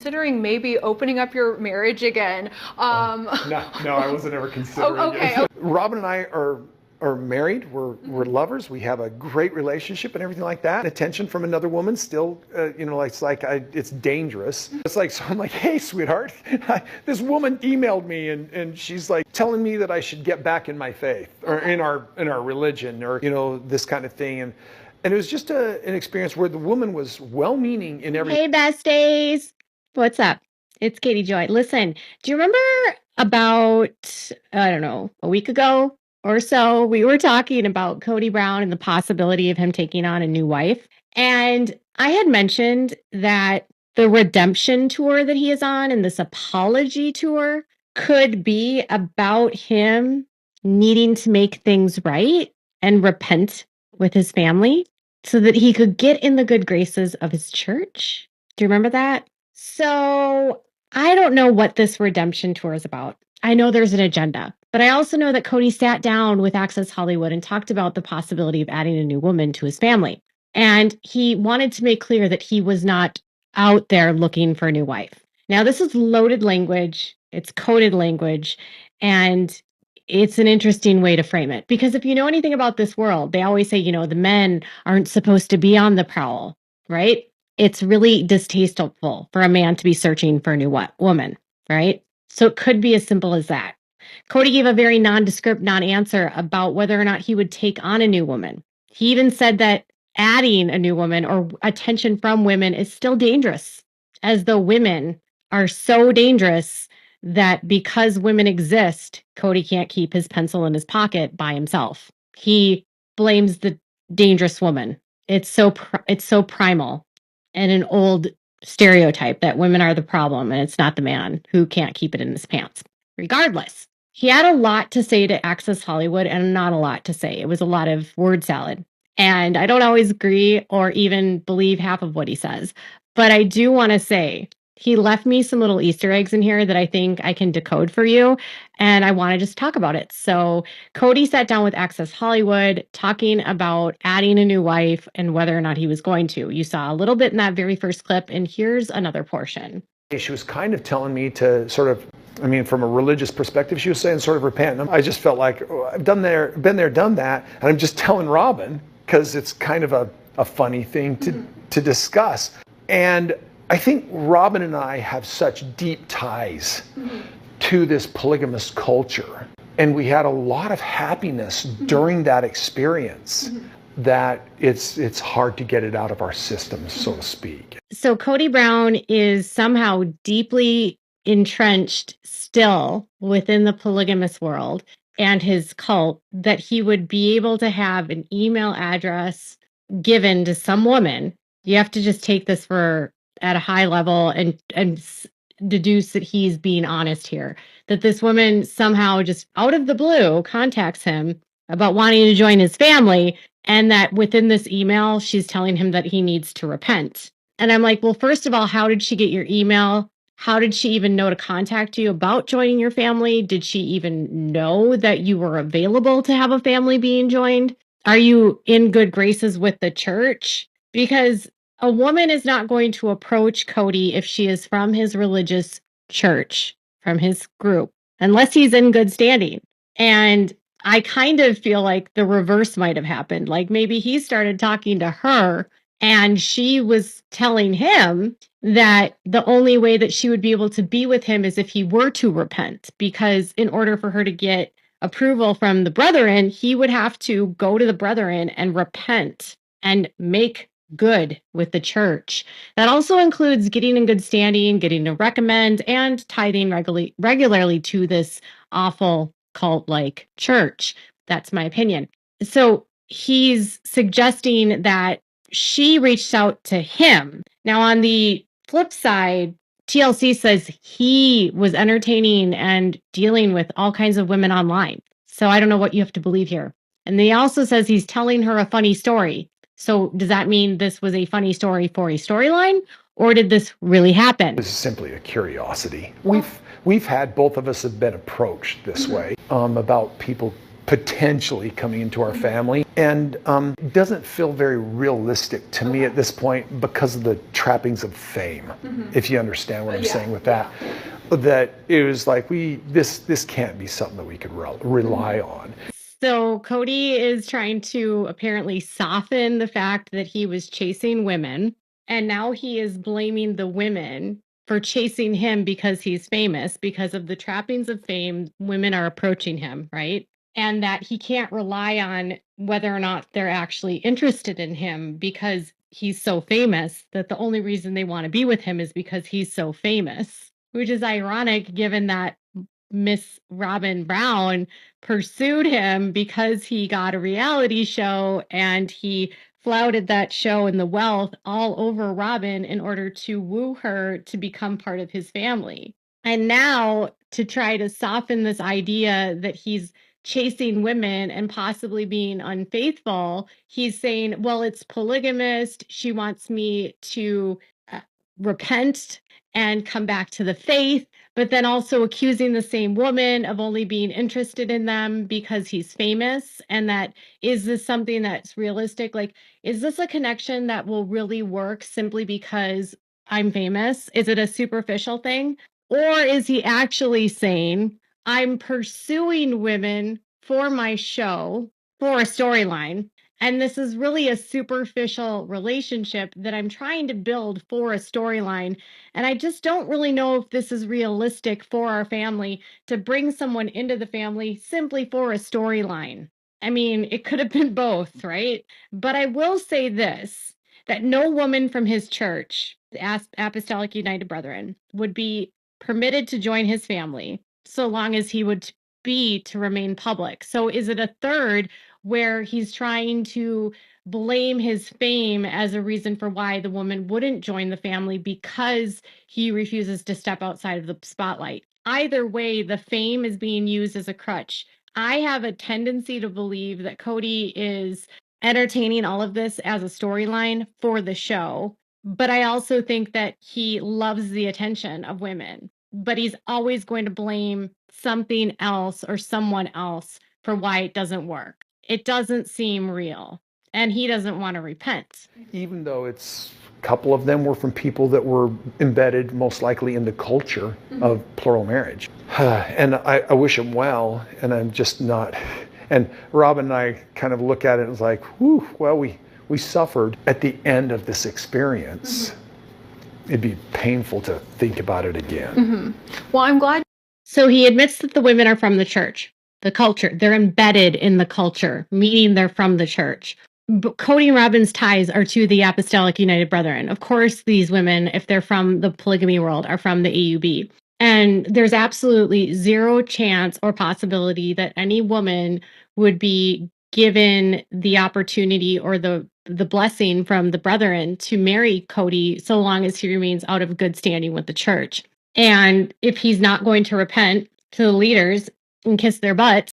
considering maybe opening up your marriage again. No, I wasn't ever considering it. Robyn and I are married. We're lovers. We have a great relationship and everything like that. Attention from another woman still, it's dangerous. It's like, so I'm like, hey, sweetheart, this woman emailed me and she's like telling me that I should get back in my faith or in our religion or, this kind of thing. And it was just an experience where the woman was well-meaning in every. Hey, besties. What's up? It's Katie Joy. Listen, do you remember about, I don't know, a week ago or so, we were talking about Kody Brown and the possibility of him taking on a new wife. And I had mentioned that the redemption tour that he is on and this apology tour could be about him needing to make things right and repent with his family so that he could get in the good graces of his church. Do you remember that? So I don't know what this redemption tour is about. I know there's an agenda, but I also know that Kody sat down with Access Hollywood and talked about the possibility of adding a new woman to his family. And he wanted to make clear that he was not out there looking for a new wife. Now, this is loaded language. It's coded language. And it's an interesting way to frame it. Because if you know anything about this world, they always say, the men aren't supposed to be on the prowl, right? It's really distasteful for a man to be searching for a new woman, right? So it could be as simple as that. Kody gave a very nondescript non-answer about whether or not he would take on a new woman. He even said that adding a new woman or attention from women is still dangerous, as though women are so dangerous that because women exist, Kody can't keep his pencil in his pocket by himself. He blames the dangerous woman. It's so primal and an old stereotype that women are the problem and it's not the man who can't keep it in his pants. Regardless, he had a lot to say to Access Hollywood and not a lot to say. It was a lot of word salad. And I don't always agree or even believe half of what he says. But I do want to say he left me some little Easter eggs in here that I think I can decode for you. And I want to just talk about it. So Kody sat down with Access Hollywood talking about adding a new wife and whether or not he was going to. You saw a little bit in that very first clip. And here's another portion. She was kind of telling me to sort of, from a religious perspective, she was saying sort of repent. And I just felt like, I've been there, done that. And I'm just telling Robyn because it's kind of a funny thing to discuss. And I think Robyn and I have such deep ties to this polygamous culture. And we had a lot of happiness during that experience that it's hard to get it out of our systems, so to speak. So Kody Brown is somehow deeply entrenched still within the polygamous world and his cult, that he would be able to have an email address given to some woman. You have to just take this at a high level and deduce that he's being honest here, that this woman somehow just out of the blue contacts him about wanting to join his family, and that within this email, she's telling him that he needs to repent. And I'm like, well, first of all, how did she get your email? How did she even know to contact you about joining your family? Did she even know that you were available to have a family being joined? Are you in good graces with the church? Because a woman is not going to approach Kody if she is from his religious church, from his group, unless he's in good standing. And I kind of feel like the reverse might have happened. Like maybe he started talking to her and she was telling him that the only way that she would be able to be with him is if he were to repent, because in order for her to get approval from the brethren, he would have to go to the brethren and repent and make good with the church. That also includes getting in good standing, getting to recommend, and tithing regularly to this awful cult-like church. That's my opinion. So he's suggesting that she reached out to him. Now, on the flip side, TLC says he was entertaining and dealing with all kinds of women online. So I don't know what you have to believe here. And he also says he's telling her a funny story. So does that mean this was a funny story for a storyline, or did this really happen? This is simply a curiosity. We've had, both of us have been approached this way about people potentially coming into our family, and doesn't feel very realistic to me at this point because of the trappings of fame, if you understand what I'm saying with that. That it was like, this can't be something that we could rely on. So Kody is trying to apparently soften the fact that he was chasing women, and now he is blaming the women for chasing him because he's famous. Because of the trappings of fame, women are approaching him, right? And that he can't rely on whether or not they're actually interested in him because he's so famous, that the only reason they want to be with him is because he's so famous, which is ironic given that Miss Robyn Brown pursued him because he got a reality show, and he flouted that show and the wealth all over Robyn in order to woo her to become part of his family. And now, to try to soften this idea that he's chasing women and possibly being unfaithful, he's saying, well, it's polygamist. She wants me to repent and come back to the faith, but then also accusing the same woman of only being interested in them because he's famous. And that, is this something that's realistic? Like, is this a connection that will really work simply because I'm famous? Is it a superficial thing? Or is he actually saying, I'm pursuing women for my show, for a storyline, and this is really a superficial relationship that I'm trying to build for a storyline. And I just don't really know if this is realistic for our family to bring someone into the family simply for a storyline. I mean, it could have been both, right? But I will say this, that no woman from his church, the Apostolic United Brethren, would be permitted to join his family so long as he would be to remain public. So is it a third where he's trying to blame his fame as a reason for why the woman wouldn't join the family because he refuses to step outside of the spotlight? Either way, the fame is being used as a crutch. I have a tendency to believe that Kody is entertaining all of this as a storyline for the show, but I also think that he loves the attention of women, but he's always going to blame something else or someone else for why it doesn't work. It doesn't seem real, and he doesn't want to repent. Even though a couple of them were from people that were embedded most likely in the culture of plural marriage. And I wish him well, and I'm just not. And Robyn and I kind of look at it and it's like, whew, well, we suffered at the end of this experience. It'd be painful to think about it again. Well, I'm glad. So he admits that the women are from the church, the culture. They're embedded in the culture, meaning they're from the church. But Kody and Robyn's ties are to the Apostolic United Brethren. Of course, these women, if they're from the polygamy world, are from the AUB. And there's absolutely zero chance or possibility that any woman would be given the opportunity or the blessing from the brethren to marry Kody so long as he remains out of good standing with the church. And if he's not going to repent to the leaders and kiss their butts,